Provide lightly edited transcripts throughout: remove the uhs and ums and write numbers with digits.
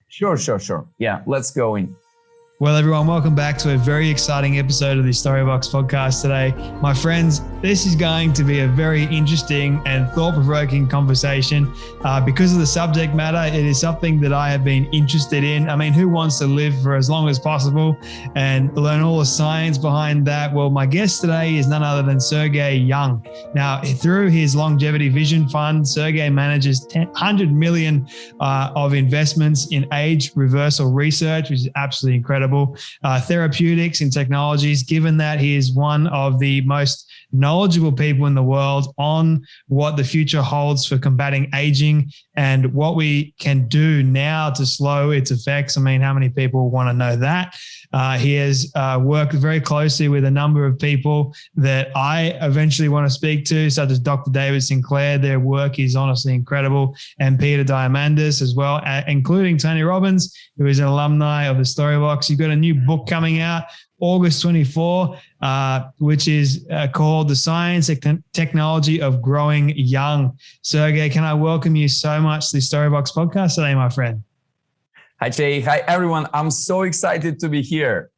Sure. Yeah, let's go in. Well, everyone, welcome back to a very exciting episode of the Storybox podcast today. My friends, this is going to be a very interesting and thought-provoking conversation because of the subject matter. It is something that I have been interested in. I mean, who wants to live for as long as possible and learn all the science behind that? Well, my guest today is none other than Sergey Young. Now, through his Longevity Vision Fund, Sergey manages 100 million of investments in age reversal research, which is absolutely incredible. Therapeutics and technologies, given that he is one of the most knowledgeable people in the world on what the future holds for combating aging and what we can do now to slow its effects. I mean, how many people want to know that? He has worked very closely with a number of people that I eventually want to speak to, such as Dr. David Sinclair. Their work is honestly incredible. And Peter Diamandis as well, including Tony Robbins, who is an alumni of the Storybox. You've got a new book coming out August 24, which is called The Science and Technology of Growing Young. Sergey, can I welcome you so much to the Storybox podcast today, my friend? Hi, Jay. Hi, everyone. I'm so excited to be here.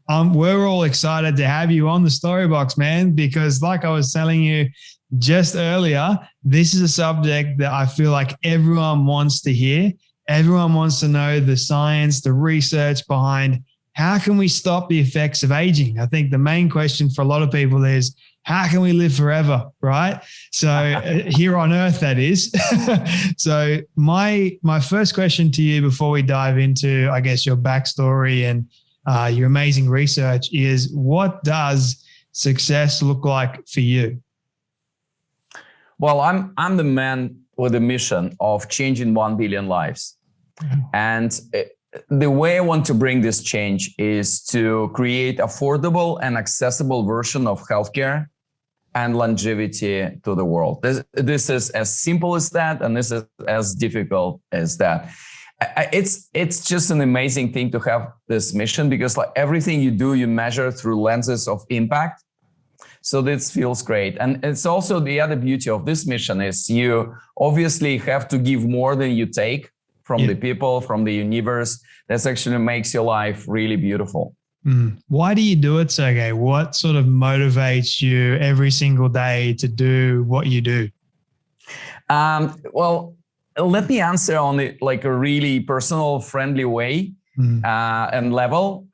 We're all excited to have you on the Storybox, man, because like I was telling you just earlier, this is a subject that I feel like everyone wants to hear. Everyone wants to know the science, the research behind how can we stop the effects of aging? I think the main question for a lot of people is, how can we live forever, right? So here on Earth, that is. So my first question to you before we dive into, I guess, your backstory and your amazing research is, what does success look like for you? Well, I'm the man with a mission of changing 1 billion lives. And the way I want to bring this change is to create affordable and accessible version of healthcare and longevity to the world. This is as simple as that, and this is as difficult as that. It's just an amazing thing to have this mission, because like everything you do, you measure through lenses of impact. So this feels great. And it's also the other beauty of this mission is you obviously have to give more than you take from the people, from the universe. That actually makes your life really beautiful. Why do you do it, Sergey? What sort of motivates you every single day to do what you do? Well, let me answer on it like a really personal, friendly way and level.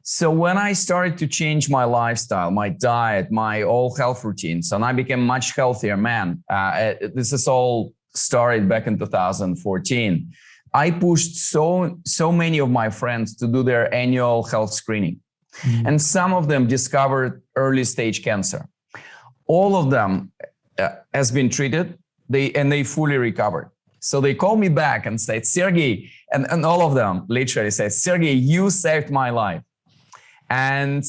So when I started to change my lifestyle, my diet, my all health routines, and I became a much healthier man, this is all started back in 2014. I pushed so many of my friends to do their annual health screening. And some of them discovered early stage cancer. All of them has been treated, they fully recovered. So they called me back and said, Sergey, and all of them literally said, Sergey, you saved my life. And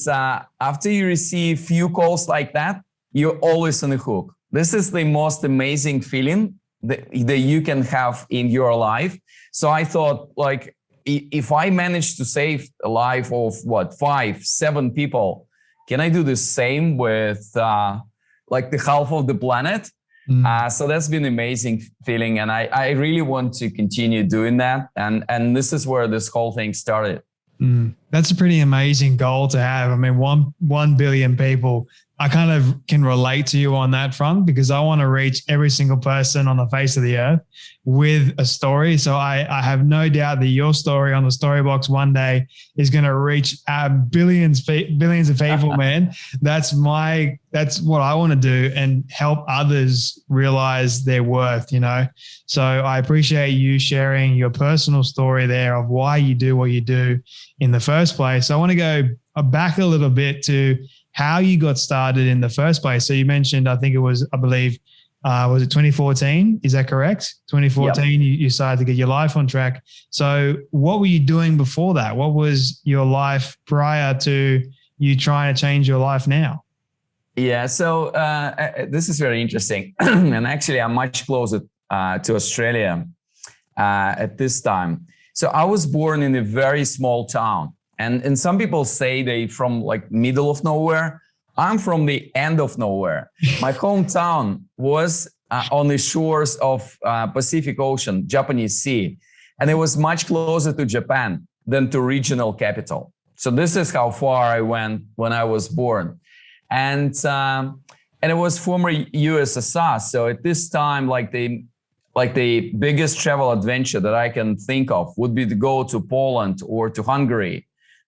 after you receive few calls like that, you're always on the hook. This is the most amazing feeling that you can have in your life. So I thought, like, if I manage to save a life of 5, 7 people, can I do the same with like the half of the planet? So that's been an amazing feeling. And I really want to continue doing that. And this is where this whole thing started. That's a pretty amazing goal to have. I mean, 1 billion people. I kind of can relate to you on that front, because I want to reach every single person on the face of the earth with a story. So I have no doubt that your story on the Storybox one day is going to reach billions of people, man. That's what I want to do, and help others realize their worth, you know? So I appreciate you sharing your personal story there of why you do what you do in the first place. I want to go back a little bit to how you got started in the first place. So you mentioned, I believe, was it 2014? Is that correct? 2014, yep. You started to get your life on track. So what were you doing before that? What was your life prior to you trying to change your life now? Yeah, so this is very interesting. And actually, I'm much closer to Australia at this time. So I was born in a very small town. And some people say they from like middle of nowhere. I'm from the end of nowhere. My hometown was on the shores of Pacific Ocean, Japanese Sea. And it was much closer to Japan than to regional capital. So this is how far I went when I was born. And it was former USSR. So at this time, like the biggest travel adventure that I can think of would be to go to Poland or to Hungary,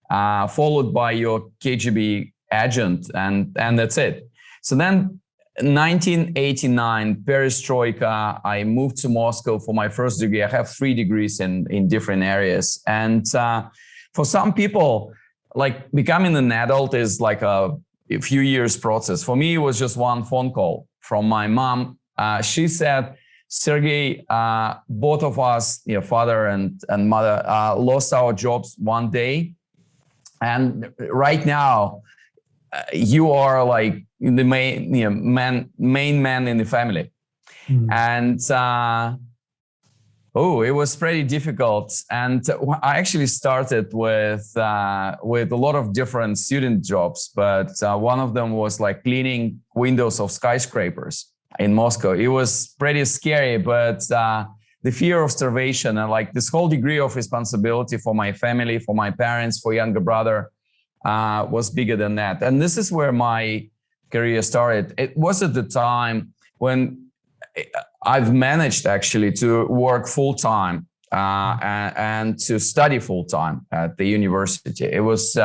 followed by your KGB agent, and that's it. So then 1989, perestroika, I moved to Moscow for my first degree. I have 3 degrees in different areas. And for some people, like becoming an adult is like a few years process. For me, it was just one phone call from my mom. She said, Sergey, both of us, father and mother, lost our jobs one day. And right now, you are like the main man in the family. And it was pretty difficult. And I actually started with a lot of different student jobs, but one of them was like cleaning windows of skyscrapers in Moscow. It was pretty scary, but the fear of starvation and like this whole degree of responsibility for my family, for my parents, for younger brother, was bigger than that. And this is where my career started. It was at the time when I've managed actually to work full-time and to study full-time at the university. It was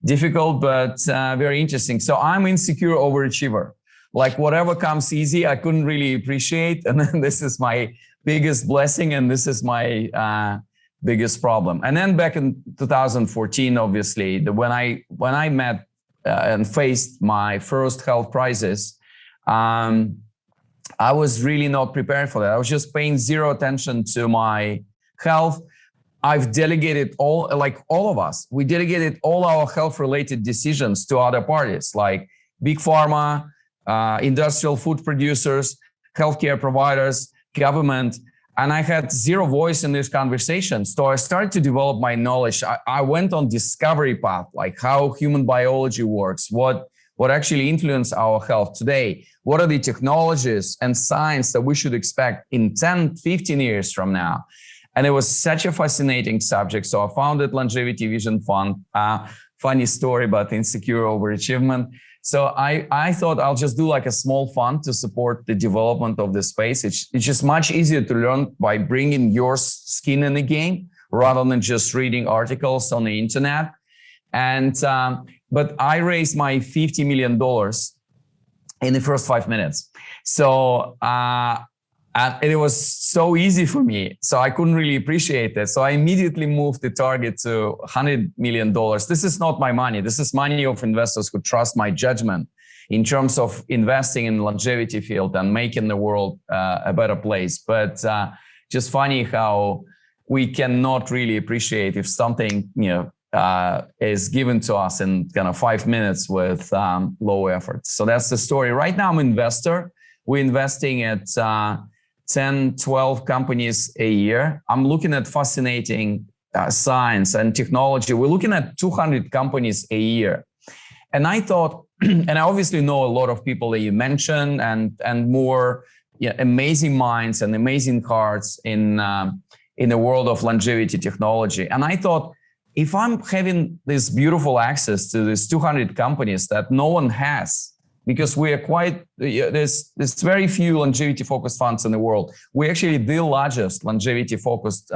difficult, but very interesting. So I'm insecure overachiever. Like whatever comes easy, I couldn't really appreciate. And then this is my biggest blessing, and this is my biggest problem. And then back in 2014, obviously, when I met and faced my first health crisis, I was really not prepared for that. I was just paying zero attention to my health. I've delegated all of us, we delegated all our health-related decisions to other parties like big pharma, industrial food producers, healthcare providers, government. And I had zero voice in this conversation. So I started to develop my knowledge. I went on discovery path, like how human biology works, what actually influence our health today, what are the technologies and science that we should expect in 10, 15 years from now. And it was such a fascinating subject. So I founded Longevity Vision Fund. Funny story about insecure overachievement. So I thought I'll just do like a small fund to support the development of the space. It's just much easier to learn by bringing your skin in the game rather than just reading articles on the internet. And but I raised my $50 million in the first 5 minutes. So and it was so easy for me. So I couldn't really appreciate it. So I immediately moved the target to $100 million. This is not my money. This is money of investors who trust my judgment in terms of investing in the longevity field and making the world a better place. But just funny how we cannot really appreciate if something, is given to us in kind of 5 minutes with low effort. So that's the story. Right now I'm an investor. We're investing at 10, 12 companies a year. I'm looking at fascinating science and technology. We're looking at 200 companies a year. And I thought, and I obviously know a lot of people that you mentioned and more amazing minds and amazing hearts in the world of longevity technology. And I thought, if I'm having this beautiful access to these 200 companies that no one has, because we are there's very few longevity focused funds in the world. We're actually the largest longevity focused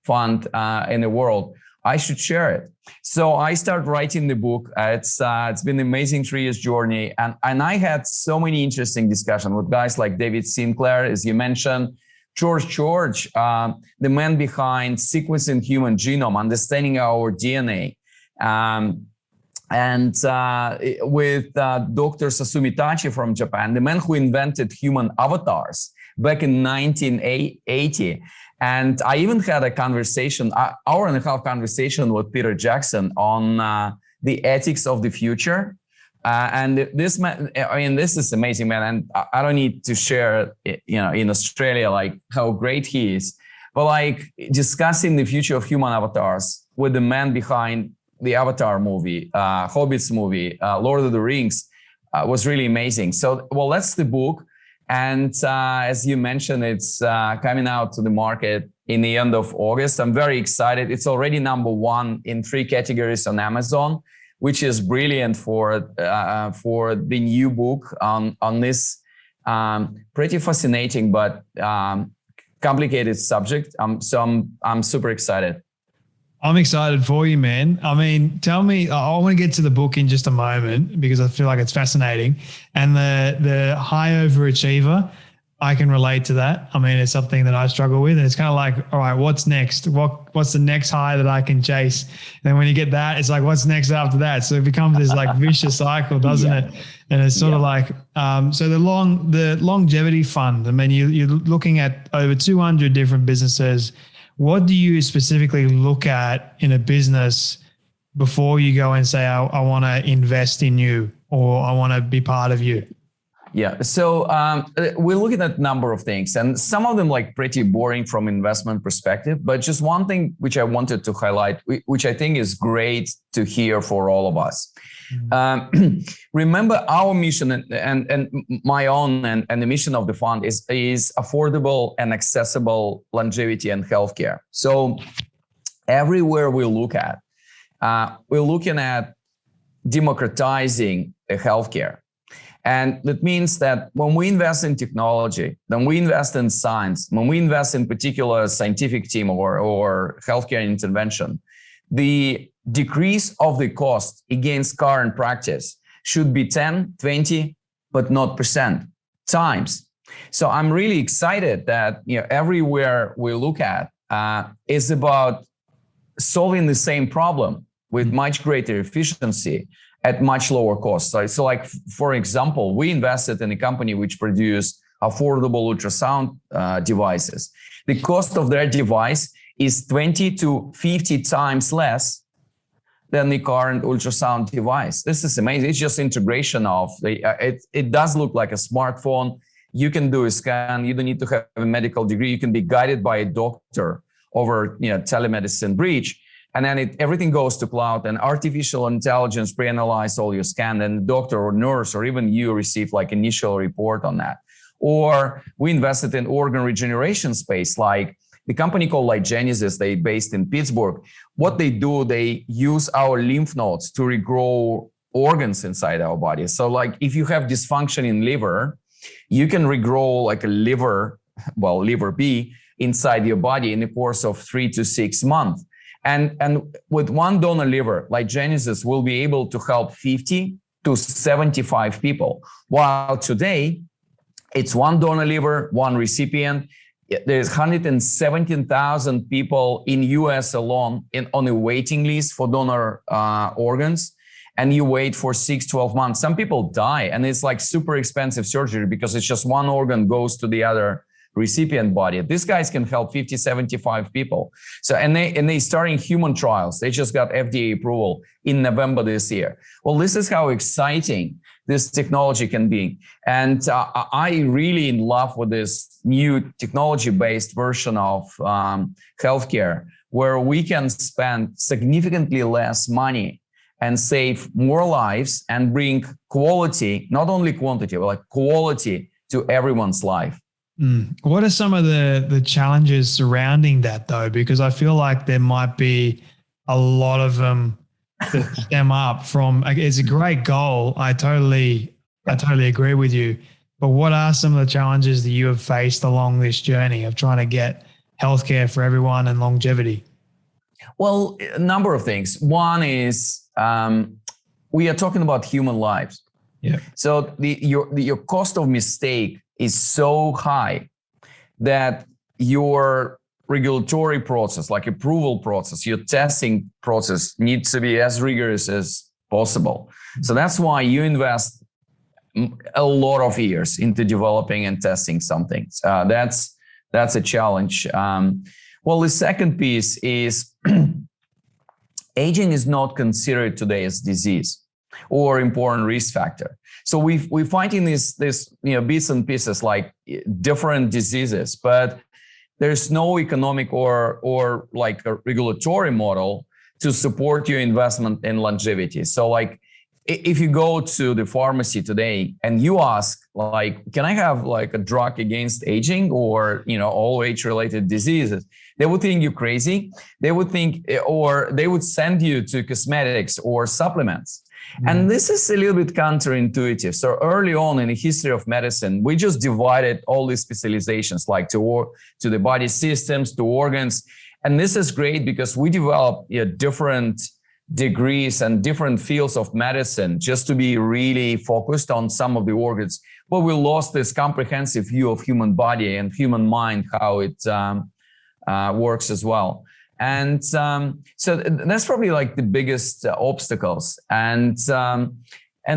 fund in the world. I should share it. So I started writing the book. It's been an amazing 3 years journey. And I had so many interesting discussions with guys like David Sinclair, as you mentioned, George, the man behind sequencing human genome, understanding our DNA. And with Dr. Sasumi Tachi from Japan, the man who invented human avatars back in 1980. And I even had a conversation, hour-and-a-half conversation with Peter Jackson on the ethics of the future. And this man, this is amazing, man. And I don't need to share, in Australia, like how great he is. But like discussing the future of human avatars with the man behind the Avatar movie, Hobbits movie, Lord of the Rings, was really amazing. So, well, that's the book. And as you mentioned, it's coming out to the market in the end of August. I'm very excited. It's already #1 in 3 categories on Amazon, which is brilliant for the new book on this pretty fascinating but complicated subject. So I'm super excited. I'm excited for you, man. I mean, tell me, I want to get to the book in just a moment because I feel like it's fascinating. And the high overachiever, I can relate to that. I mean, it's something that I struggle with, and it's kind of like, all right, what's next? What's the next high that I can chase? And then when you get that, it's like, what's next after that? So it becomes this like vicious cycle, doesn't it? And it's sort of like, so the longevity fund. I mean, you're looking at over 200 different businesses. What do you specifically look at in a business before you go and say, I want to invest in you, or I want to be part of you? Yeah, so we're looking at a number of things, and some of them like pretty boring from investment perspective, but just one thing which I wanted to highlight, which I think is great to hear for all of us. Remember our mission and my own and the mission of the fund is affordable and accessible longevity and healthcare. So everywhere we look at, we're looking at democratizing healthcare. And that means that when we invest in technology, then we invest in science, when we invest in particular scientific team or healthcare intervention, the decrease of the cost against current practice should be 10, 20, but not % times. So I'm really excited that everywhere we look at is about solving the same problem with much greater efficiency at much lower cost. So like, for example, we invested in a company which produced affordable ultrasound devices. The cost of their device is 20 to 50 times less than the current ultrasound device. This is amazing. It's just integration of it does look like a smartphone. You can do a scan. You don't need to have a medical degree. You can be guided by a doctor over telemedicine bridge. And then everything goes to cloud, and artificial intelligence pre-analyze all your scan, and the doctor or nurse or even you receive like initial report on that. Or we invested in organ regeneration space, like the company called Genesis. They based in Pittsburgh. What they do, they use our lymph nodes to regrow organs inside our body. So like if you have dysfunction in liver, you can regrow like a liver B inside your body in the course of 3 to 6 months. And with one donor liver, like Genesis will be able to help 50 to 75 people. While today, it's one donor liver, one recipient. There's 117,000 people in US alone on a waiting list for donor organs. And you wait for 6-12 months. Some people die, and it's like super expensive surgery because it's just one organ goes to the other recipient body. These guys can help 50, 75 people. So, and they starting human trials. They just got FDA approval in November this year. Well, this is how exciting this technology can be. And I really in love with this new technology-based version of healthcare, where we can spend significantly less money and save more lives and bring quality, not only quantity, but like quality to everyone's life. What are some of the challenges surrounding that though? Because I feel like there might be a lot of them that stem up from, it's a great goal. I totally agree with you. But what are some of the challenges that you have faced along this journey of trying to get healthcare for everyone and longevity? Well, a number of things. One is we are talking about human lives. Yeah. So your cost of mistake is so high that your regulatory process, like approval process, your testing process needs to be as rigorous as possible. So that's why you invest a lot of years into developing and testing something. That's a challenge. Well, the second piece is aging is not considered today as disease or important risk factor. So we finding this bits and pieces like different diseases, but there's no economic or like a regulatory model to support your investment in longevity. So like if you go to the pharmacy today and you ask like, can I have like a drug against aging or all age related diseases? They would think you're crazy. They would think, or they would send you to cosmetics or supplements. And this is a little bit counterintuitive. So early on in the history of medicine, we just divided all these specializations, like to the body systems, to organs. And this is great because we developed different degrees and different fields of medicine just to be really focused on some of the organs. But we lost this comprehensive view of human body and human mind, how it works as well. And so that's probably like the biggest obstacles. And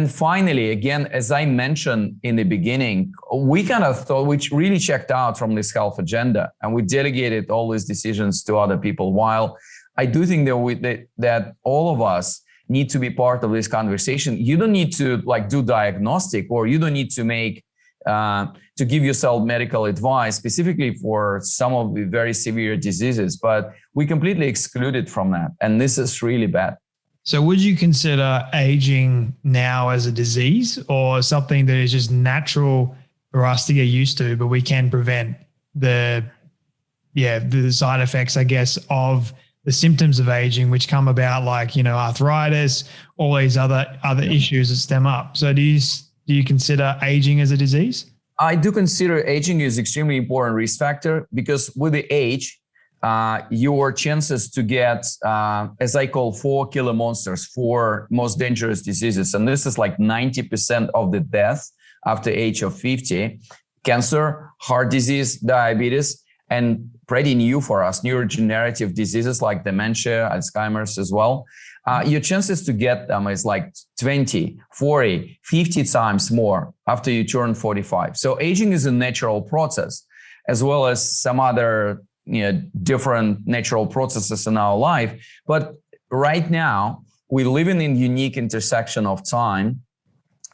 finally, again, as I mentioned in the beginning, we kind of thought, we really checked out from this health agenda, and we delegated all these decisions to other people. While I do think that all of us need to be part of this conversation. You don't need to like do diagnostic, or you don't need to make to give yourself medical advice specifically for some of the very severe diseases, but we completely excluded from that. And this is really bad. So would you consider aging now as a disease, or something that is just natural for us to get used to, but we can prevent the side effects, I guess, of the symptoms of aging, which come about, like, arthritis, all these other issues that stem up. So do you consider aging as a disease? I do consider aging is extremely important risk factor, because with the age, your chances to get, as I call, 4 killer monsters, 4 most dangerous diseases, and this is like 90% of the death after age of 50, cancer, heart disease, diabetes, and pretty new for us, neurodegenerative diseases like dementia, Alzheimer's as well. Your chances to get them is like 20, 40, 50 times more after you turn 45. So aging is a natural process, as well as some other different natural processes in our life. But right now, we live in a unique intersection of time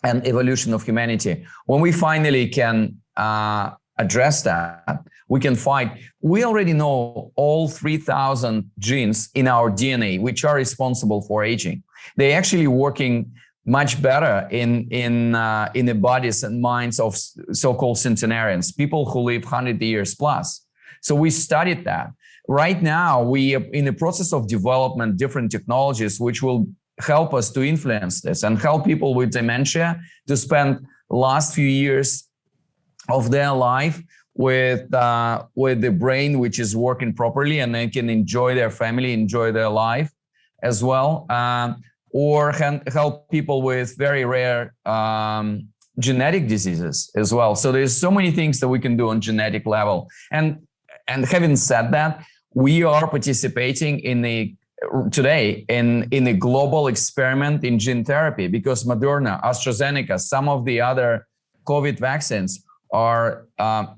and evolution of humanity. When we finally can address that, we can fight. We already know all 3,000 genes in our DNA, which are responsible for aging. They're actually working much better in the bodies and minds of so-called centenarians, people who live 100 years plus. So we studied that. Right now, we are in the process of development different technologies which will help us to influence this and help people with dementia to spend last few years of their life with the brain which is working properly, and they can enjoy their family, enjoy their life as well, or help people with very rare genetic diseases as well. So there's so many things that we can do on genetic level. And having said that, we are participating today in a global experiment in gene therapy, because Moderna, AstraZeneca, some of the other COVID vaccines are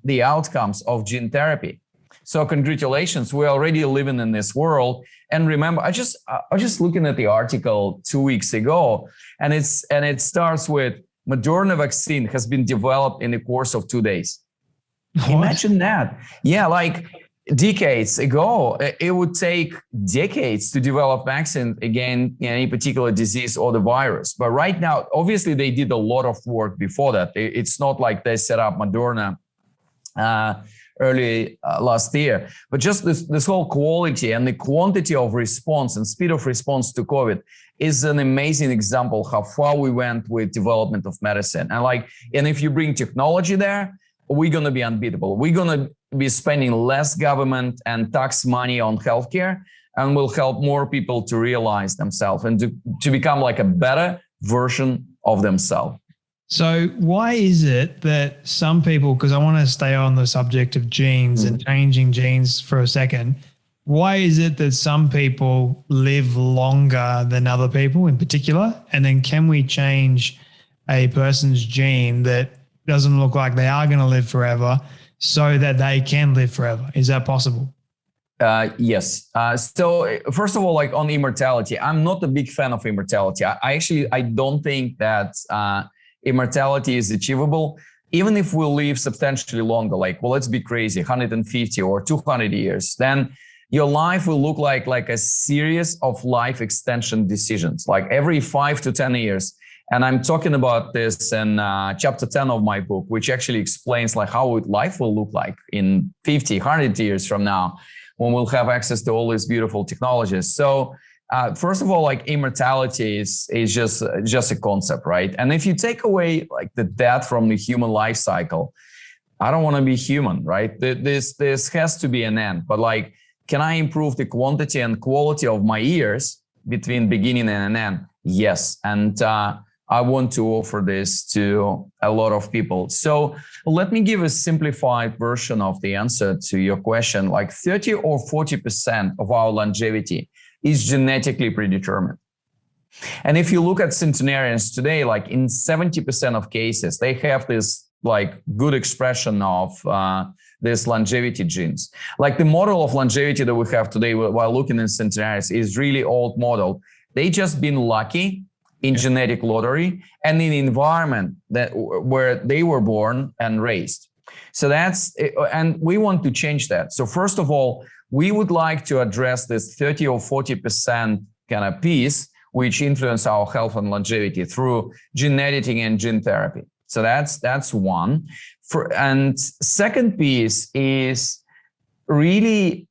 the outcomes of gene therapy. So congratulations, we're already living in this world. And remember, I was just looking at the article 2 weeks ago, and it starts with Moderna vaccine has been developed in the course of 2 days. What? Imagine that. Yeah, like decades ago, it would take decades to develop vaccine against any particular disease or the virus. But right now, obviously, they did a lot of work before that. It's not like they set up Moderna early last year, but just this whole quality and the quantity of response and speed of response to COVID is an amazing example how far we went with development of medicine. And if you bring technology there, we're going to be unbeatable. We're going to be spending less government and tax money on healthcare, and will help more people to realize themselves and to become like a better version of themselves. So why is it that some people, because I want to stay on the subject of genes and changing genes for a second, why is it that some people live longer than other people in particular? And then can we change a person's gene that doesn't look like they are going to live forever so that they can live forever? Is that possible? Yes. So first of all, like on immortality, I'm not a big fan of immortality. I don't think that immortality is achievable, even if we live substantially longer, like, well, let's be crazy, 150 or 200 years, then your life will look like a series of life extension decisions, like every 5 to 10 years. And I'm talking about this in chapter 10 of my book, which actually explains like how life will look like in 50, 100 years from now. when we'll have access to all these beautiful technologies. So first of all, like immortality is just a concept, right? And if you take away like the death from the human life cycle, I don't want to be human, right? This has to be an end. But like, can I improve the quantity and quality of my years between beginning and an end? Yes. And I want to offer this to a lot of people. So let me give a simplified version of the answer to your question. Like 30 or 40% of our longevity is genetically predetermined. And if you look at centenarians today, like in 70% of cases, they have this like good expression of this longevity genes. Like the model of longevity that we have today while looking at centenarians is really old model. They just been lucky in genetic lottery and in the environment where they were born and raised. So and we want to change that. So first of all, we would like to address this 30 or 40% kind of piece, which influence our health and longevity through gene editing and gene therapy. So that's one. And second piece is really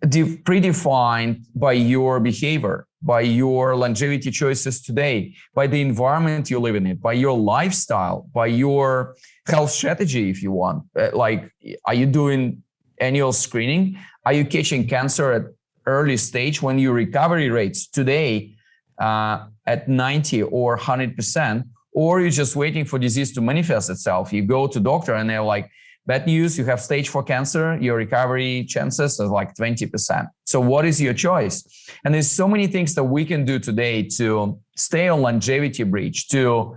predefined by your behavior, by your longevity choices today, by the environment you live in it, by your lifestyle, by your health strategy, if you want. Like, are you doing annual screening? Are you catching cancer at early stage when your recovery rates today at 90 or 100%, or you're just waiting for disease to manifest itself? You go to doctor and they're like, bad news, you have stage 4 cancer, your recovery chances are like 20%. So what is your choice? And there's so many things that we can do today to stay on longevity bridge, to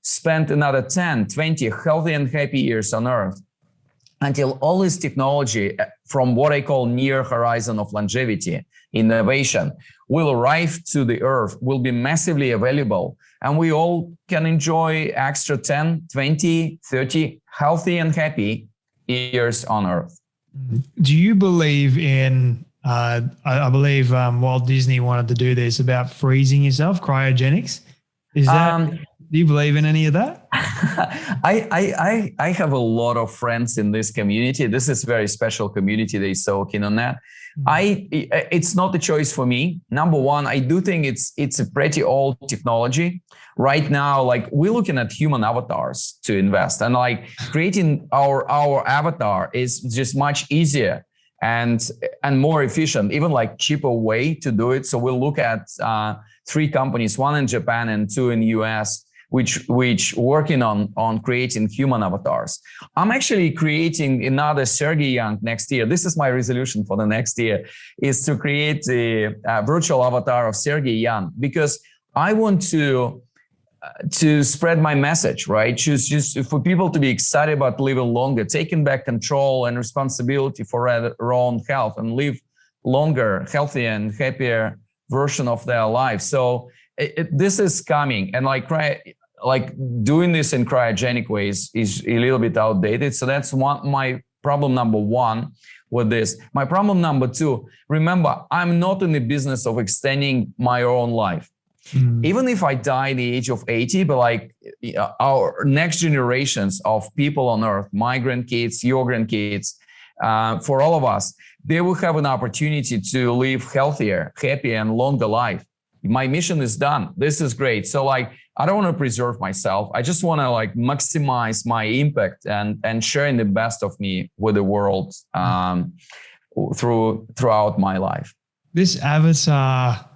spend another 10, 20 healthy and happy years on earth until all this technology from what I call near horizon of longevity, innovation, will arrive to the earth, will be massively available, and we all can enjoy extra 10, 20, 30 healthy and happy years on earth. Do you believe in, I believe Walt Disney wanted to do this about freezing yourself, cryogenics? Is that, do you believe in any of that? I have a lot of friends in this community. This is a very special community. They're so keen on that. It's not a choice for me. Number one, I do think it's a pretty old technology. Right now, like we're looking at human avatars to invest, and like creating our avatar is just much easier and more efficient, even like cheaper way to do it. So we'll look at 3 companies, 1 in Japan and 2 in the US, which working on creating human avatars. I'm actually creating another Sergey Young next year. This is my resolution for the next year, is to create the virtual avatar of Sergey Young, because I want to spread my message, right? Just for people to be excited about living longer, taking back control and responsibility for their own health and live longer, healthier and happier version of their life. So this is coming, and like doing this in cryogenic ways is a little bit outdated. So that's my problem number 1 with this. My problem number 2, remember, I'm not in the business of extending my own life. Even if I die at the age of 80, but like our next generations of people on earth, my grandkids, your grandkids, for all of us, they will have an opportunity to live healthier, happier, and longer life. My mission is done. This is great. So like, I don't want to preserve myself. I just want to like maximize my impact and sharing the best of me with the world throughout my life. This avatar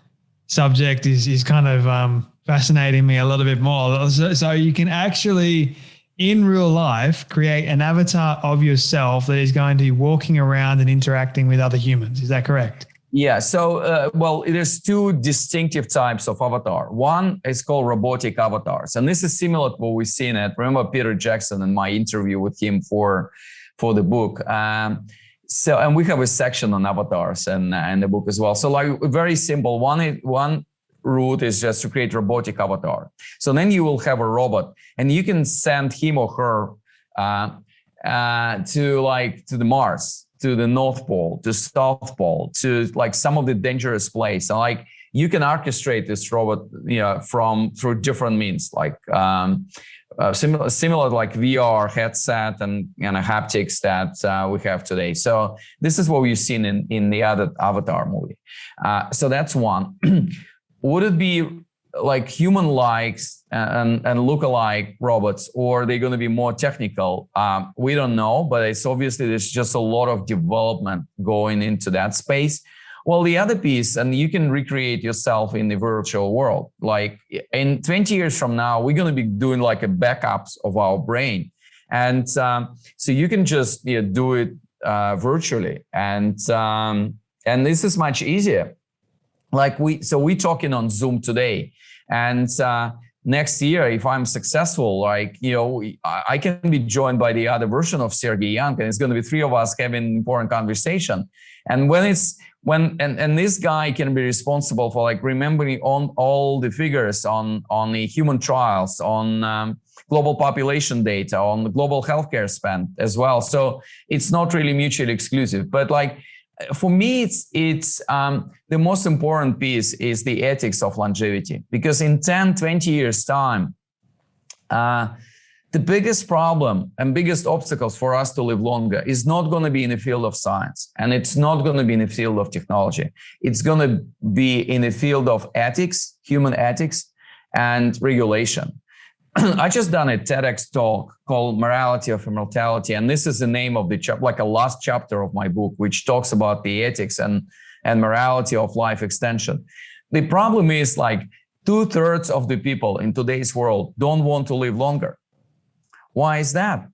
subject is kind of fascinating me a little bit more. So you can actually, in real life, create an avatar of yourself that is going to be walking around and interacting with other humans. Is that correct? Yeah. So, well, there's 2 distinctive types of avatar. One is called robotic avatars. And this is similar to what we've seen at, remember Peter Jackson and my interview with him for the book. And we have a section on avatars and the book as well. So like very simple, one route is just to create robotic avatar. So then you will have a robot and you can send him or her to the Mars, to the North Pole, to South Pole, to like some of the dangerous place. And like you can orchestrate this robot, through different means, like similar like VR headset and haptics that we have today. So this is what we've seen in the other Avatar movie. So that's one. Would it be like human-likes and look-alike robots, or are they going to be more technical? We don't know, but it's obviously there's just a lot of development going into that space. Well, the other piece, and you can recreate yourself in the virtual world. Like in 20 years from now, we're going to be doing like a backups of our brain. And so you can just do it virtually. And this is much easier. Like we're talking on Zoom today. And next year, if I'm successful, like, I can be joined by the other version of Sergey Young, and it's going to be three of us having an important conversation. And when this guy can be responsible for like remembering on all the figures on the human trials, on global population data, on the global healthcare spend as well. So it's not really mutually exclusive, but like for me, it's the most important piece is the ethics of longevity, because in 10, 20 years time, the biggest problem and biggest obstacles for us to live longer is not going to be in the field of science, and it's not going to be in the field of technology. It's going to be in the field of ethics, human ethics, and regulation. I just done a TEDx talk called Morality of Immortality, and this is the name of the chapter, like a last chapter of my book, which talks about the ethics and morality of life extension. The problem is like 2/3 of the people in today's world don't want to live longer. Why is that?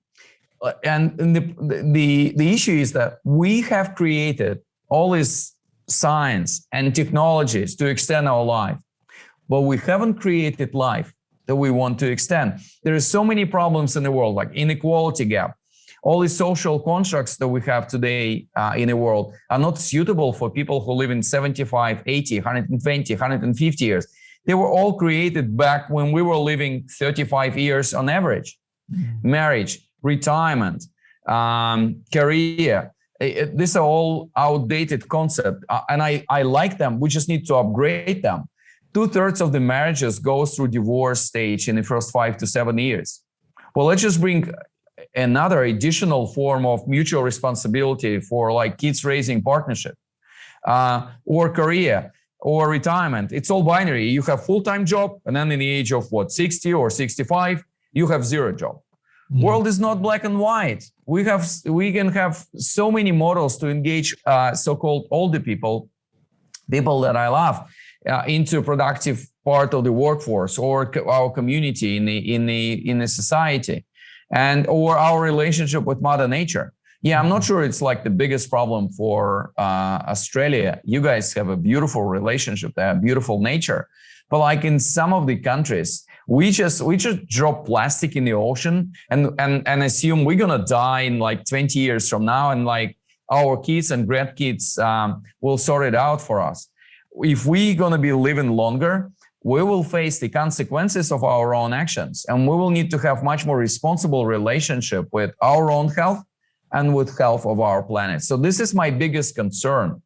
And the issue is that we have created all this science and technologies to extend our life, but we haven't created life that we want to extend. There are so many problems in the world, like inequality gap. All the social constructs that we have today in the world are not suitable for people who live in 75, 80, 120, 150 years. They were all created back when we were living 35 years on average. Marriage, retirement, career. These are all outdated concepts, and I like them. We just need to upgrade them. 2/3 of the marriages go through divorce stage in the first 5 to 7 years. Well, let's just bring another additional form of mutual responsibility for like kids raising partnership, or career, or retirement. It's all binary. You have full-time job, and then in the age of 60 or 65, you have zero job. World is not black and white. We can have so many models to engage so-called older people that I love, into productive part of the workforce or our community in the society, and or our relationship with Mother Nature. Yeah, I'm not sure it's like the biggest problem for Australia. You guys have a beautiful relationship, beautiful nature, but like in some of the countries, we just drop plastic in the ocean and assume we're gonna die in like 20 years from now, and like our kids and grandkids will sort it out for us. If we're gonna be living longer, we will face the consequences of our own actions, and we will need to have much more responsible relationship with our own health and with health of our planet. So this is my biggest concern.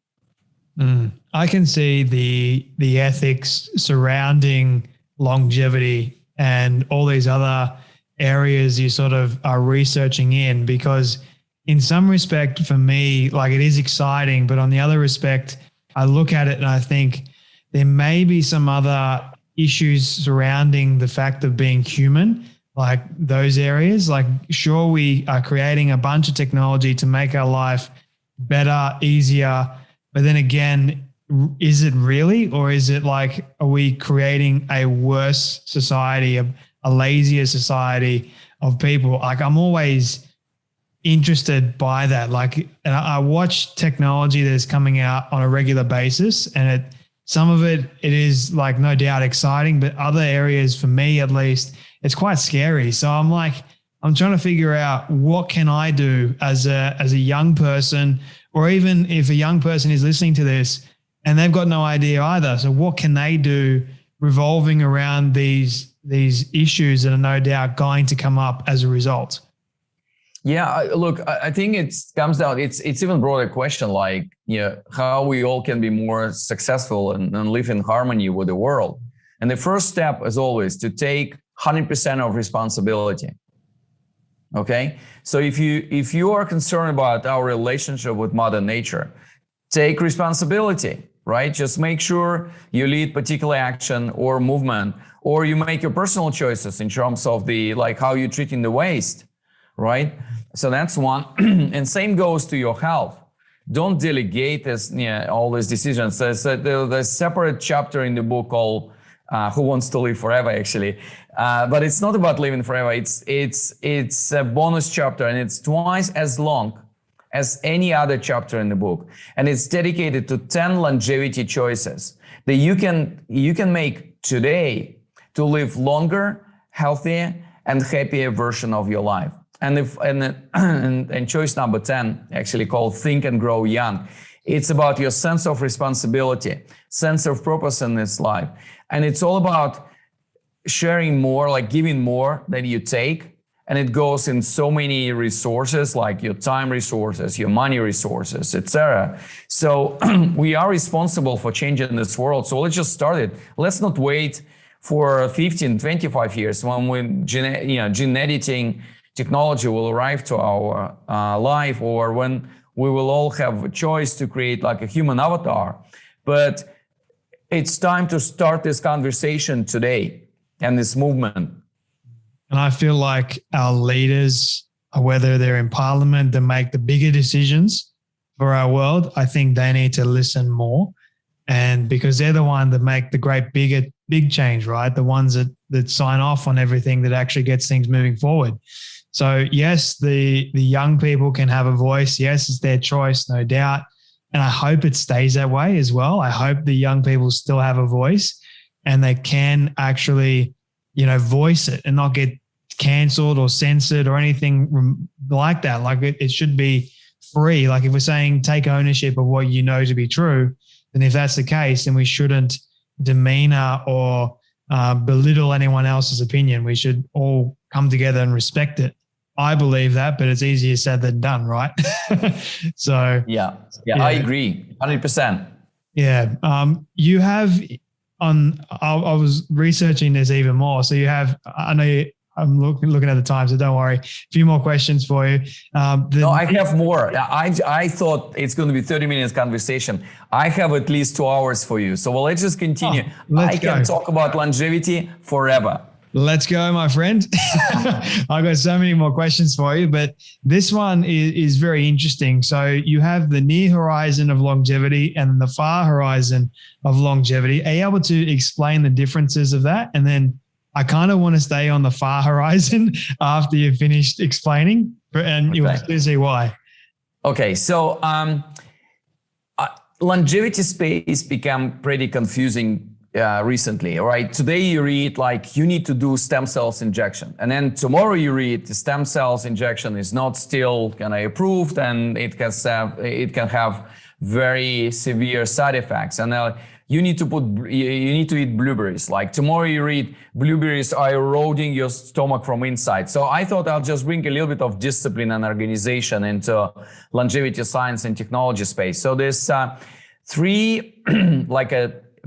I can see the ethics surrounding longevity and all these other areas you sort of are researching in, because in some respect for me, like it is exciting, but on the other respect, I look at it and I think there may be some other issues surrounding the fact of being human, like those areas. Like, sure, we are creating a bunch of technology to make our life better, easier, but then again, is it really, or is it like, are we creating a worse society, a lazier society of people? Like, I'm always interested by that. Like, and I watch technology that is coming out on a regular basis, and some of it is like no doubt exciting, but other areas, for me at least, it's quite scary. So I'm trying to figure out, what can I do as a young person, or even if a young person is listening to this and they've got no idea either. So what can they do revolving around these issues that are no doubt going to come up as a result? Yeah, look, I think it comes down, it's even broader question, like, how we all can be more successful and live in harmony with the world. And the first step is always to take 100% of responsibility. Okay, so if you are concerned about our relationship with Mother Nature, take responsibility, right? Just make sure you lead particular action or movement, or you make your personal choices in terms of the how you're treating the waste, right? So that's one. And same goes to your health. Don't delegate all these decisions. There's a separate chapter in the book called Who Wants to Live Forever, actually. But it's not about living forever. It's a bonus chapter, and it's twice as long as any other chapter in the book. And it's dedicated to 10 longevity choices that you can make today to live longer, healthier, and happier version of your life. And choice number 10, actually called Think and Grow Young. It's about your sense of responsibility, sense of purpose in this life. And it's all about sharing more, giving more than you take. And it goes in so many resources, like your time resources, your money resources, etc. So we are responsible for changing this world. So let's just start it. Let's not wait for 15, 25 years when gene editing technology will arrive to our life, or when we will all have a choice to create a human avatar. But it's time to start this conversation today and this movement. And I feel like our leaders, whether they're in parliament that make the bigger decisions for our world, I think they need to listen more. And because they're the one that make the big change, right? The ones that sign off on everything that actually gets things moving forward. So yes, the young people can have a voice. Yes, it's their choice, no doubt. And I hope it stays that way as well. I hope the young people still have a voice and they can actually, voice it and not get cancelled or censored or anything like that. It should be free. If we're saying take ownership of what you know to be true, then if that's the case, then we shouldn't demeanor or belittle anyone else's opinion. We should all come together and respect it. I believe that, but it's easier said than done, right? So yeah, I agree, 100%. Yeah, you have I was researching this even more. So you have, I know I'm looking at the time, so don't worry. A few more questions for you. No, I have more. I thought it's going to be 30 minutes conversation. I have at least 2 hours for you. So let's just continue. I can talk about longevity forever. Let's go, my friend. I've got so many more questions for you, but this one is very interesting. So you have the near horizon of longevity and the far horizon of longevity. Are you able to explain the differences of that? And then I kind of want to stay on the far horizon after you've finished explaining, and you'll see why. Okay, so longevity space became pretty confusing recently, right? Today you read you need to do stem cells injection, and then tomorrow you read the stem cells injection is not still approved, and it can have very severe side effects, and you need to eat blueberries. Tomorrow you read blueberries are eroding your stomach from inside. So I thought I'll just bring a little bit of discipline and organization into longevity science and technology space. So there's three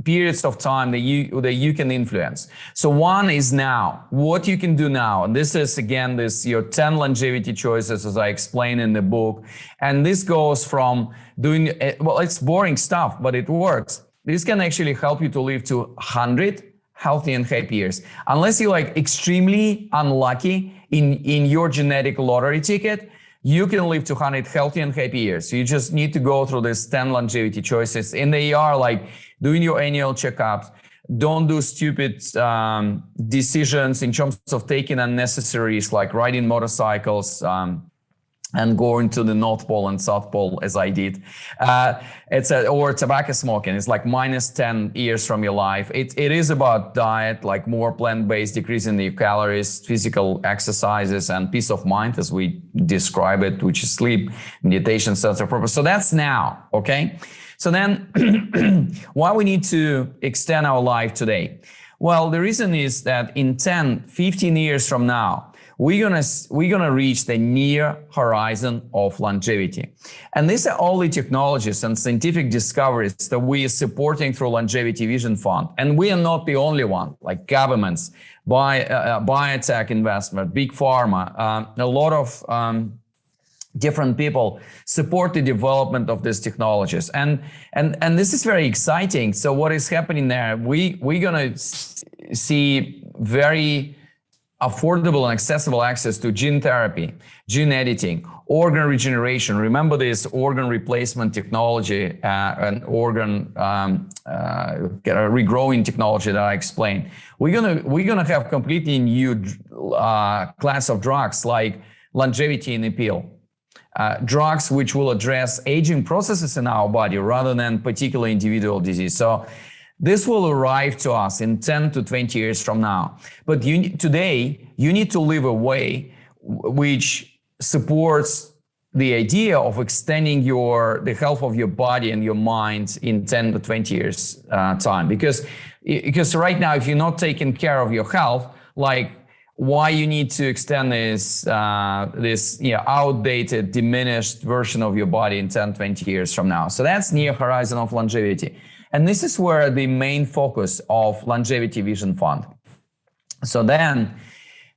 periods of time that you can influence. So one is now, what you can do now. And this is, again, your 10 longevity choices, as I explain in the book. And this goes from doing, it's boring stuff, but it works. This can actually help you to live to 100 healthy and happy years. Unless you're extremely unlucky in your genetic lottery ticket, you can live to 100 healthy and happy years. So you just need to go through these 10 longevity choices. And they are doing your annual checkups. Don't do stupid decisions in terms of taking unnecessary risks, like riding motorcycles and going to the North Pole and South Pole, as I did. Or tobacco smoking. It's minus 10 years from your life. It is about diet, more plant-based, decreasing the calories, physical exercises, and peace of mind, as we describe it, which is sleep, meditation, sense of purpose. So that's now, okay? So then, why we need to extend our life today? Well, the reason is that in 10, 15 years from now, we're gonna reach the near horizon of longevity. And these are all the technologies and scientific discoveries that we are supporting through Longevity Vision Fund. And we are not the only one, like governments, biotech investment, big pharma, a lot of different people support the development of these technologies. And this is very exciting. So what is happening there, we're gonna see very affordable and accessible access to gene therapy, gene editing, organ regeneration. Remember this organ replacement technology and organ regrowing technology that I explained. We're gonna have completely new class of drugs like longevity in a pill. Drugs which will address aging processes in our body rather than particular individual disease. So this will arrive to us in 10 to 20 years from now. But today, you need to live a way which supports the idea of extending the health of your body and your mind in 10 to 20 years time. Because right now, if you're not taking care of your health, like why you need to extend this outdated, diminished version of your body in 10, 20 years from now. So that's near horizon of longevity. And this is where the main focus of Longevity Vision Fund. So then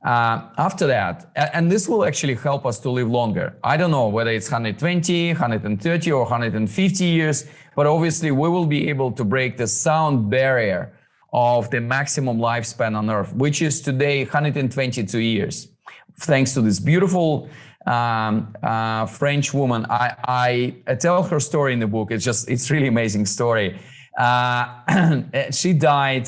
after that, and this will actually help us to live longer. I don't know whether it's 120, 130 or 150 years, but obviously we will be able to break the sound barrier of the maximum lifespan on Earth, which is today 122 years. Thanks to this beautiful French woman. I tell her story in the book. It's really amazing story. She died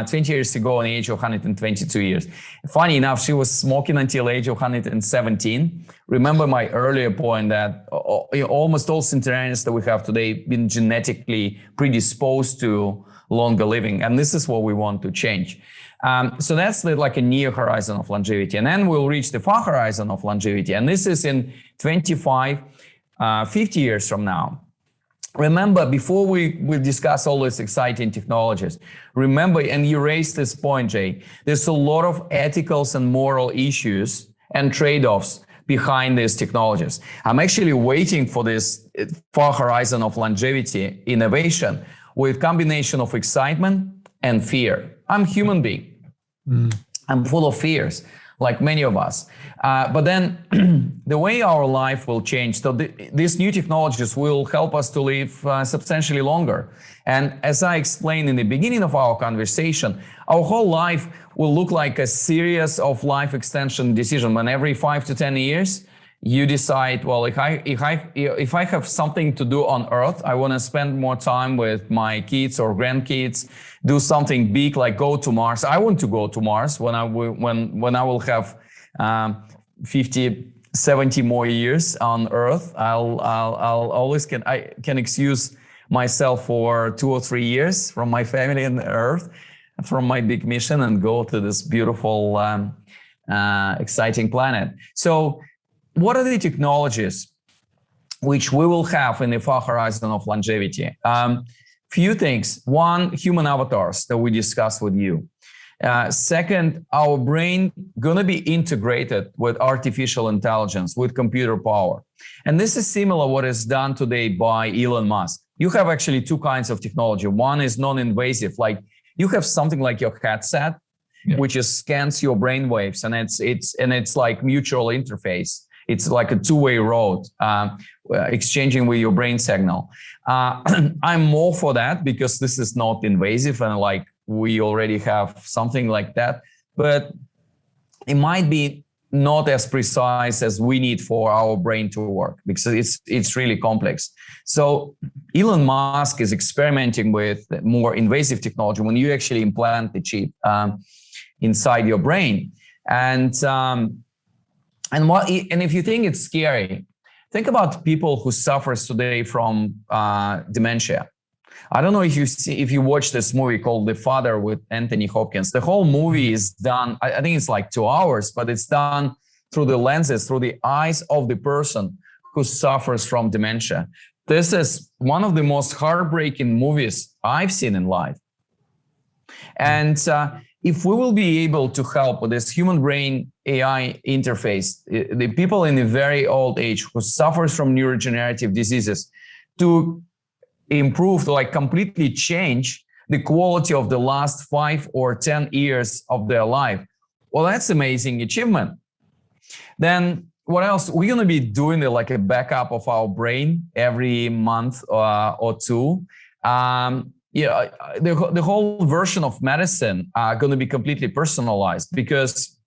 20 years ago on the age of 122 years. Funny enough, she was smoking until the age of 117. Remember my earlier point that almost all centenarians that we have today been genetically predisposed to longer living. And this is what we want to change. So that's like a near horizon of longevity. And then we'll reach the far horizon of longevity. And this is in 25, 50 years from now. Remember, before we discuss all these exciting technologies, remember, and you raised this point, Jay, there's a lot of ethical and moral issues and trade-offs behind these technologies. I'm actually waiting for this far horizon of longevity innovation with combination of excitement and fear. I'm a human being. I'm full of fears, like many of us. But then the way our life will change, so these new technologies will help us to live substantially longer. And as I explained in the beginning of our conversation, our whole life will look like a series of life extension decisions. When every 5 to 10 years, you decide, well, if I have something to do on Earth, I want to spend more time with my kids or grandkids, do something big like go to Mars. I want to go to Mars when I will have 50, 70 more years on Earth. I'll always can excuse myself for 2 or 3 years from my family on Earth, from my big mission, and go to this beautiful, exciting planet. So what are the technologies which we will have in the far horizon of longevity? Few things. One, human avatars that we discussed with you. Second, our brain gonna be integrated with artificial intelligence, with computer power. And this is similar what is done today by Elon Musk. You have actually two kinds of technology. One is non-invasive, like you have something like your headset, which just scans your brain waves, and it's like mutual interface. It's like a two-way road, exchanging with your brain signal. I'm more for that because this is not invasive and like we already have something like that, but it might be not as precise as we need for our brain to work because it's really complex. So Elon Musk is experimenting with more invasive technology when you actually implant the chip inside your brain. And if you think it's scary, think about people who suffers today from dementia. I don't know if you watch this movie called The Father with Anthony Hopkins. The whole movie is done, I think it's like 2 hours, but it's done through the lenses, through the eyes of the person who suffers from dementia. This is one of the most heartbreaking movies I've seen in life. And if we will be able to help with this human brain AI interface, the people in a very old age who suffers from neurodegenerative diseases, to improve, to like completely change the quality of the last 5 or 10 years of their life, well, that's amazing achievement. Then what else? We're going to be doing like a backup of our brain every month or two. The whole version of medicine are going to be completely personalized, because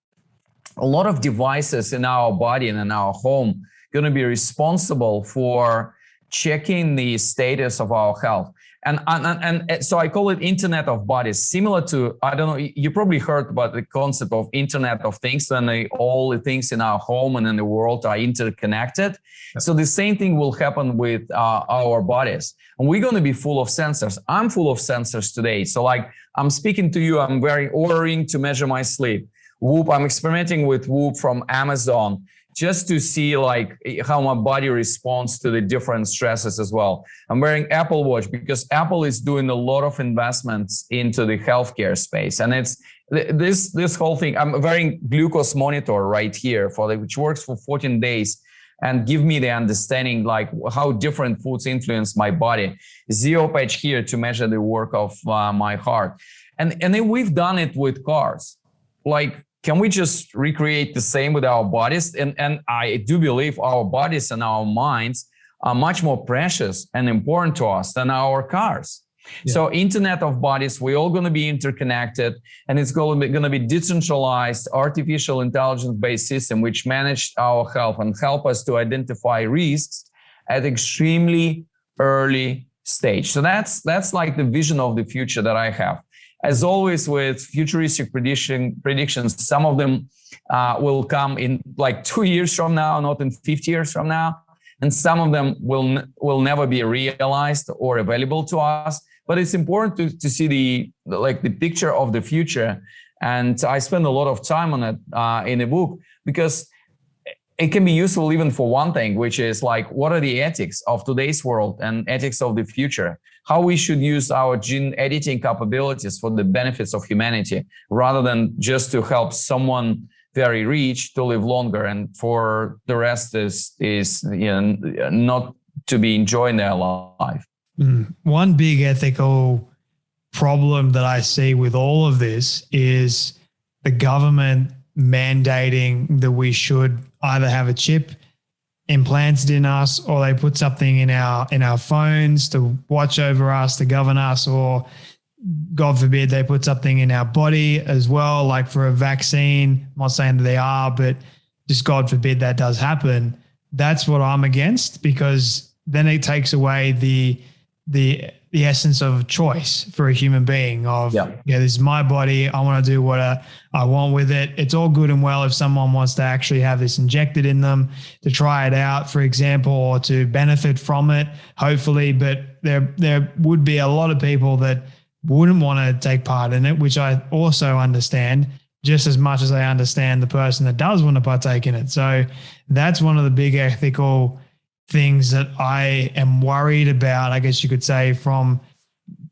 a lot of devices in our body and in our home going to be responsible for checking the status of our health. And so I call it Internet of Bodies, similar to, I don't know, you probably heard about the concept of Internet of Things, when all the things in our home and in the world are interconnected. So the same thing will happen with our bodies. And we're going to be full of sensors. I'm full of sensors today. So like I'm speaking to you, I'm wearing Oura Ring to measure my sleep. Whoop, I'm experimenting with Whoop from Amazon, just to see like how my body responds to the different stresses as well. I'm wearing Apple Watch because Apple is doing a lot of investments into the healthcare space. And it's this whole thing. I'm wearing glucose monitor right here which works for 14 days and give me the understanding like how different foods influence my body. Zero patch here to measure the work of my heart. And then we've done it with cars. Like, can we just recreate the same with our bodies? And I do believe our bodies and our minds are much more precious and important to us than our cars. Yeah. So Internet of Bodies, we're all going to be interconnected, and it's going to be decentralized, artificial intelligence-based system which manage our health and help us to identify risks at extremely early stage. So that's like the vision of the future that I have. As always with futuristic predictions, some of them will come in like 2 years from now, not in 50 years from now. And some of them will never be realized or available to us. But it's important to see the picture of the future. And I spend a lot of time on it in a book, because it can be useful even for one thing, which is like, what are the ethics of today's world and ethics of the future? How we should use our gene editing capabilities for the benefits of humanity, rather than just to help someone very rich to live longer, and for the rest is not to be enjoying their life. One big ethical problem that I see with all of this is the government mandating that we should either have a chip implanted in us, or they put something in our phones to watch over us, to govern us, or God forbid they put something in our body as well, like for a vaccine. I'm not saying that they are, but just God forbid that does happen. That's what I'm against, because then it takes away the essence of choice for a human being of, this is my body. I want to do what I want with it. It's all good and well if someone wants to actually have this injected in them to try it out, for example, or to benefit from it, hopefully. But there would be a lot of people that wouldn't want to take part in it, which I also understand, just as much as I understand the person that does want to partake in it. So that's one of the big ethical things that I am worried about, I guess you could say, from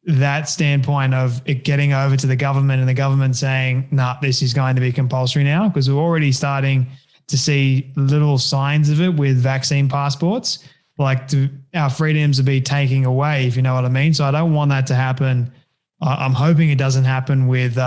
that standpoint of it getting over to the government and the government saying, nah, this is going to be compulsory now, because we're already starting to see little signs of it with vaccine passports, like our freedoms to be taken away, if you know what I mean. So I don't want that to happen. I'm hoping it doesn't happen with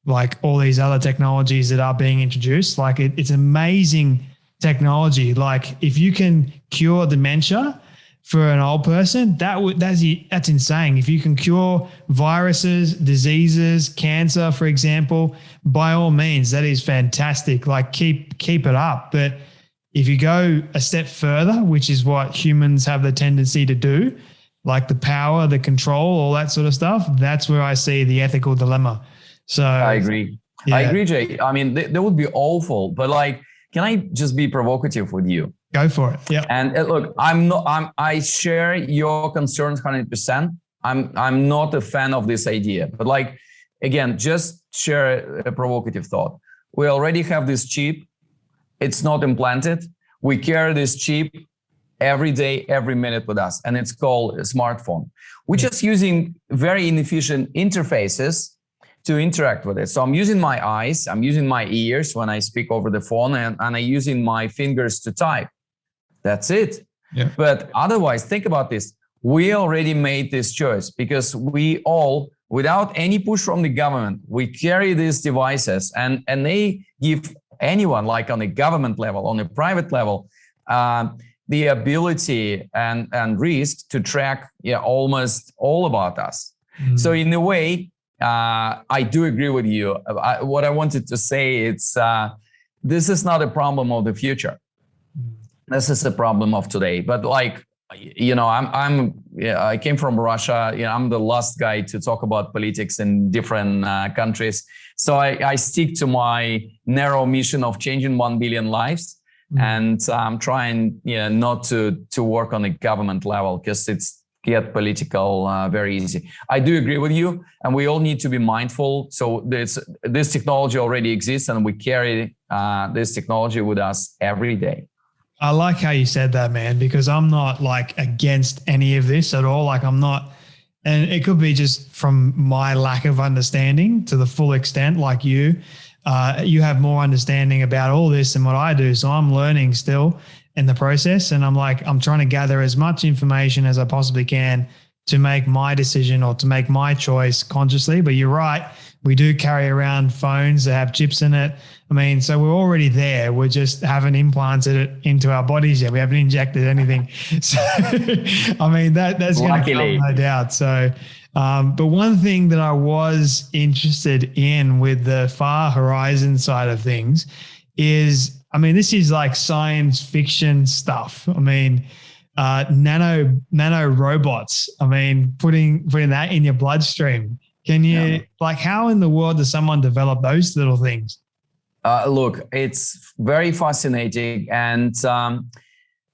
like all these other technologies that are being introduced. Like it's amazing technology. Like if you can cure dementia for an old person, that's insane. If you can cure viruses, diseases, cancer, for example, by all means, that is fantastic. Like keep it up. But if you go a step further, which is what humans have the tendency to do, like the power, the control, all that sort of stuff, that's where I see the ethical dilemma. So I agree. Yeah. I agree, Jay. I mean, that would be awful, but like, can I just be provocative with you? Go for it. Yeah. And look, I share your concerns 100%. I'm not a fan of this idea, but like, again, just share a provocative thought. We already have this chip. It's not implanted. We carry this chip every day, every minute with us, and it's called a smartphone. We're just using very inefficient interfaces to interact with it. So I'm using my eyes, I'm using my ears when I speak over the phone, and I'm using my fingers to type. That's it. Yeah. But otherwise, think about this. We already made this choice because we all, without any push from the government, we carry these devices, and they give anyone, like on a government level, on a private level, the ability and risk to track almost all about us. So in a way, I do agree with you. What I wanted to say, it's this is not a problem of the future. This is a problem of today. But like, I came from Russia. I'm the last guy to talk about politics in different countries. So I stick to my narrow mission of changing 1 billion lives. And I'm trying not to work on a government level, because it's get political very easy. I do agree with you, and we all need to be mindful. So this technology already exists, and we carry this technology with us every day. I like how you said that, man, because I'm not like against any of this at all. Like I'm not, and it could be just from my lack of understanding to the full extent. Like you have more understanding about all this than what I do. So I'm learning still in the process. And I'm trying to gather as much information as I possibly can to make my decision or to make my choice consciously. But you're right. We do carry around phones that have chips in it. I mean, so we're already there. We just haven't implanted it into our bodies yet. We haven't injected anything. So, I mean, that's going to come, no doubt. So, but one thing that I was interested in with the far horizon side of things is, I mean, this is like science fiction stuff. I mean, nano robots. I mean, putting that in your bloodstream. Can you, like, how in the world does someone develop those little things? Look, it's very fascinating. And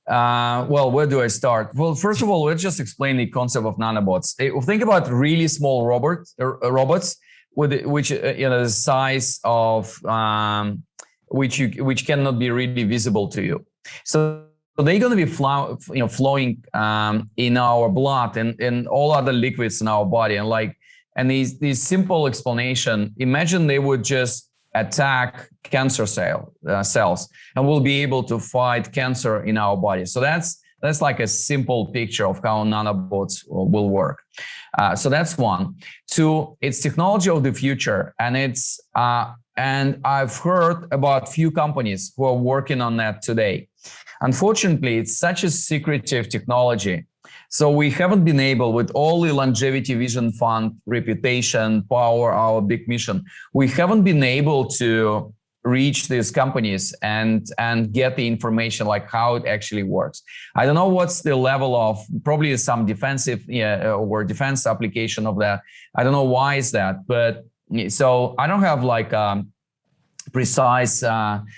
well, where do I start? Well, first of all, let's just explain the concept of nanobots. Think about really small robots which the size of which cannot be really visible to you. So they're going to be flowing in our blood and all other liquids in our body. And these simple explanation, imagine they would just attack cancer cells and we'll be able to fight cancer in our body. So that's like a simple picture of how nanobots will work. So that's one. Two, it's technology of the future, and it's and I've heard about few companies who are working on that today. Unfortunately, it's such a secretive technology. So we haven't been able, with all the longevity vision fund, reputation, power, our big mission, we haven't been able to reach these companies and get the information like how it actually works. I don't know what's the level of, probably some defensive or defense application of that. I don't know why is that, but so I don't have like precise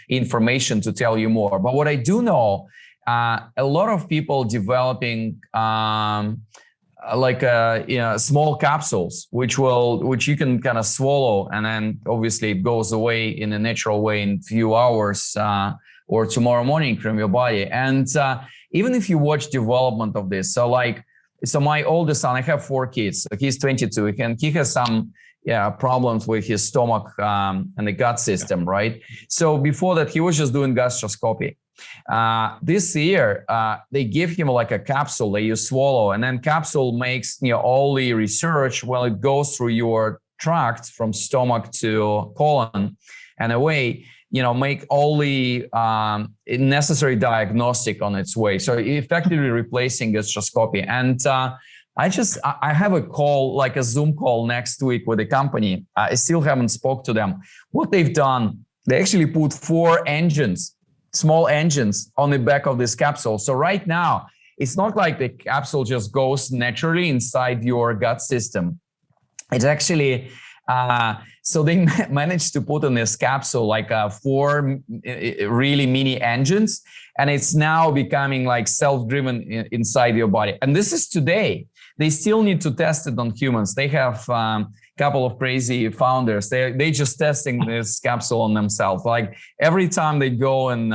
information to tell you more. But what I do know, a lot of people developing small capsules, which you can kind of swallow, and then obviously it goes away in a natural way in a few hours or tomorrow morning from your body. And even if you watch development of this, so my oldest son, I have 4 kids. He's 22, and he has some problems with his stomach and the gut system, right? So before that, he was just doing gastroscopy. This year, they give him like a capsule that you swallow, and then capsule makes all the research. Well, it goes through your tract from stomach to colon, and away, make all the necessary diagnostic on its way. So effectively replacing gastroscopy. And I have a call, like a Zoom call next week with a company. I still haven't spoke to them. What they've done, they actually put 4 engines, small engines on the back of this capsule. So right now, it's not like the capsule just goes naturally inside your gut system. It's actually, so they managed to put in this capsule like 4 really mini engines, and it's now becoming like self-driven inside your body. And this is today. They still need to test it on humans. They have couple of crazy founders. They just testing this capsule on themselves. Like every time they go and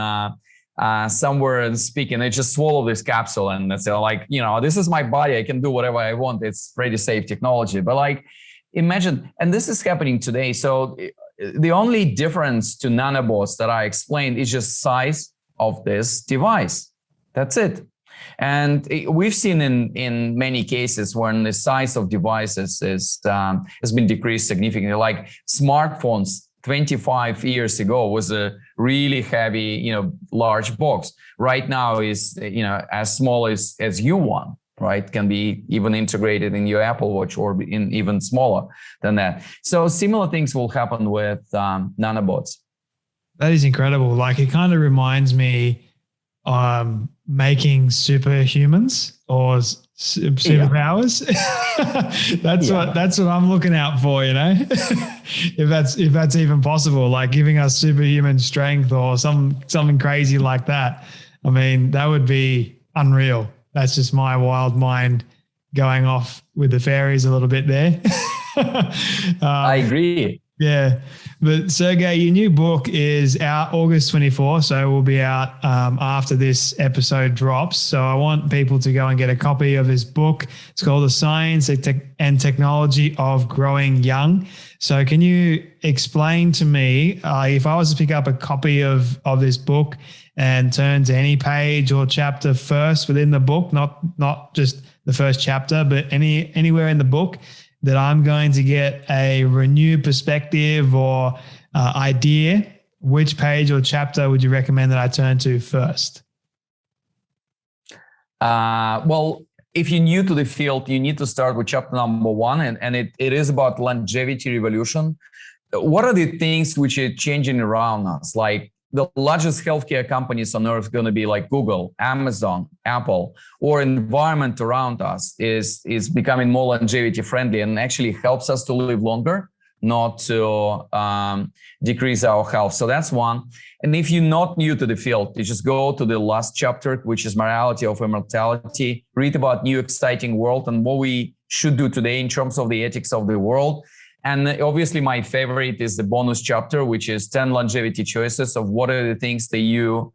somewhere and speak, and they just swallow this capsule, and they say like, this is my body. I can do whatever I want. It's pretty safe technology. But like, imagine, and this is happening today. So the only difference to nanobots that I explained is just size of this device. That's it. And we've seen in many cases when the size of devices has been decreased significantly, like smartphones 25 years ago was a really heavy, large box. Right now is, as small as U1, right? Can be even integrated in your Apple Watch or in even smaller than that. So similar things will happen with nanobots. That is incredible. Like, it kind of reminds me making superhumans or superpowers. That's what I'm looking out for, if that's even possible, like giving us superhuman strength or something crazy like that. I mean, that would be unreal. That's just my wild mind going off with the fairies a little bit there. I agree. Yeah. But Sergey, your new book is out August 24th, so it will be out after this episode drops. So I want people to go and get a copy of his book. It's called The Science and Technology of Growing Young. So can you explain to me, if I was to pick up a copy of this book and turn to any page or chapter first within the book, not just the first chapter, but anywhere in the book, that I'm going to get a renewed perspective or idea, which page or chapter would you recommend that I turn to first? Well, if you're new to the field, you need to start with chapter number 1, and it is about longevity revolution. What are the things which are changing around us? Like, the largest healthcare companies on earth going to be like Google, Amazon, Apple, or environment around us is becoming more longevity friendly and actually helps us to live longer, not to decrease our health. So that's one. And if you're not new to the field, you just go to the last chapter, which is Morality of Immortality, read about new exciting world and what we should do today in terms of the ethics of the world. And obviously my favorite is the bonus chapter, which is 10 longevity choices of what are the things that you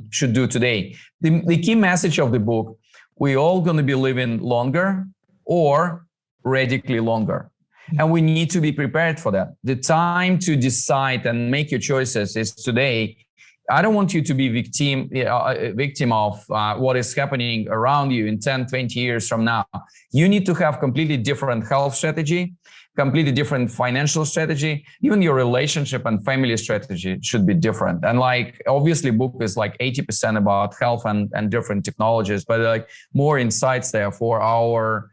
should do today. The key message of the book, we're all going to be living longer or radically longer. And we need to be prepared for that. The time to decide and make your choices is today. I don't want you to be victim of what is happening around you in 10, 20 years from now. You need to have completely different health strategy, completely different financial strategy, even your relationship and family strategy should be different. And like, obviously book is like 80% about health and different technologies, but like more insights there for our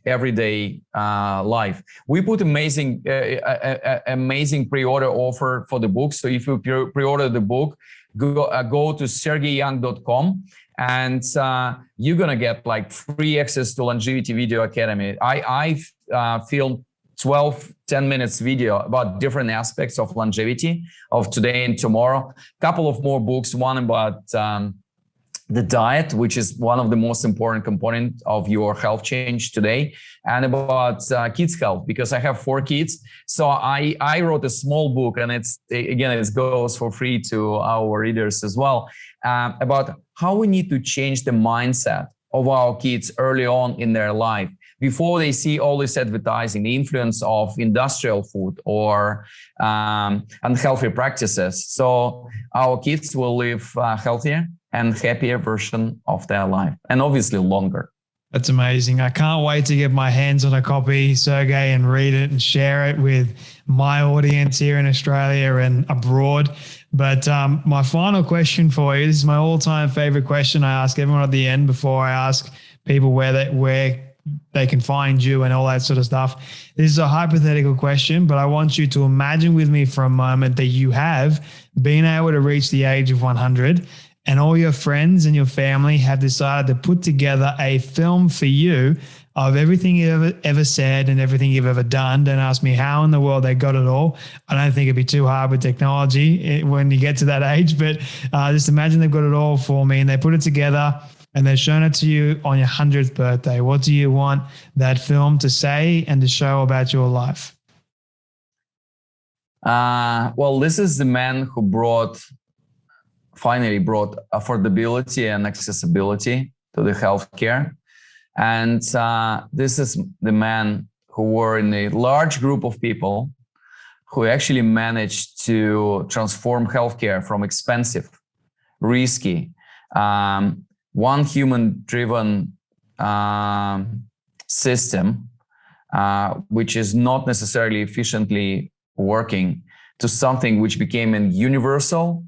everyday life. We put amazing pre-order offer for the book. So if you pre-order the book, go to sergeyyoung.com and you're gonna get like free access to Longevity Video Academy. I filmed 10 minutes video about different aspects of longevity of today and tomorrow. Couple of more books, one about the diet, which is one of the most important components of your health change today, and about kids' health, because I have 4 kids. So I wrote a small book, and it goes for free to our readers as well, about how we need to change the mindset of our kids early on in their life, before they see all this advertising, the influence of industrial food or unhealthy practices. So our kids will live healthier and happier version of their life, and obviously longer. That's amazing. I can't wait to get my hands on a copy, Sergey, and read it and share it with my audience here in Australia and abroad. But my final question for you, this is my all-time favorite question I ask everyone at the end before I ask people where they can find you and all that sort of stuff. This is a hypothetical question, but I want you to imagine with me for a moment that you have been able to reach the age of 100 and all your friends and your family have decided to put together a film for you of everything you've ever said and everything you've ever done. Don't ask me how in the world they got it all. I don't think it'd be too hard with technology when you get to that age, but just imagine they've got it all for me and they put it together and they've shown it to you on your 100th birthday. What do you want that film to say and to show about your life? Well, this is the man who finally brought affordability and accessibility to the healthcare. And this is the man who were in a large group of people who actually managed to transform healthcare from expensive, risky, one human-driven system, which is not necessarily efficiently working, to something which became a universal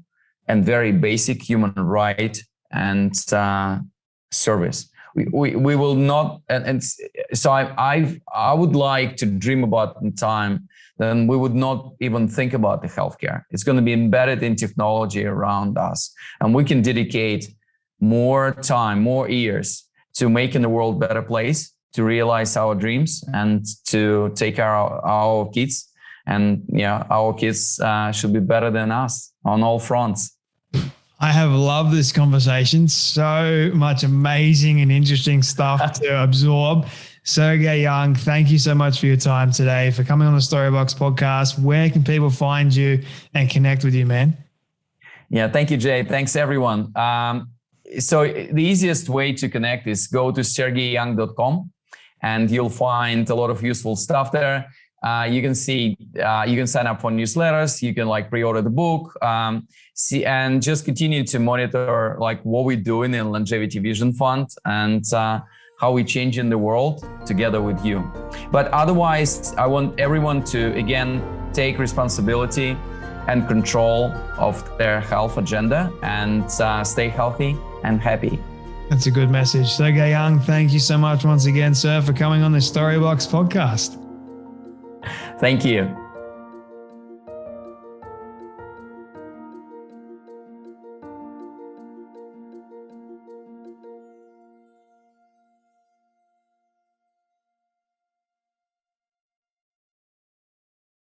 and very basic human right and service. We will not, and so I would like to dream about in time, then we would not even think about the healthcare. It's going to be embedded in technology around us, and we can dedicate more time, more years to making the world a better place, to realize our dreams, and to take care of our kids. And our kids should be better than us on all fronts. I have loved this conversation. So much amazing and interesting stuff to absorb. Sergey Young, thank you so much for your time today, for coming on the Storybox podcast. Where can people find you and connect with you, man? Yeah, thank you, Jay. Thanks, everyone. So the easiest way to connect is go to sergeyyoung.com, and you'll find a lot of useful stuff there. You can see, you can sign up for newsletters, you can pre-order the book, see, and just continue to monitor what we're doing in Longevity Vision Fund and how we're changing the world together with you. But otherwise, I want everyone to, again, take responsibility and control of their health agenda and stay healthy and happy. That's a good message. Sergey Young, thank you so much once again, sir, for coming on the Storybox podcast. Thank you.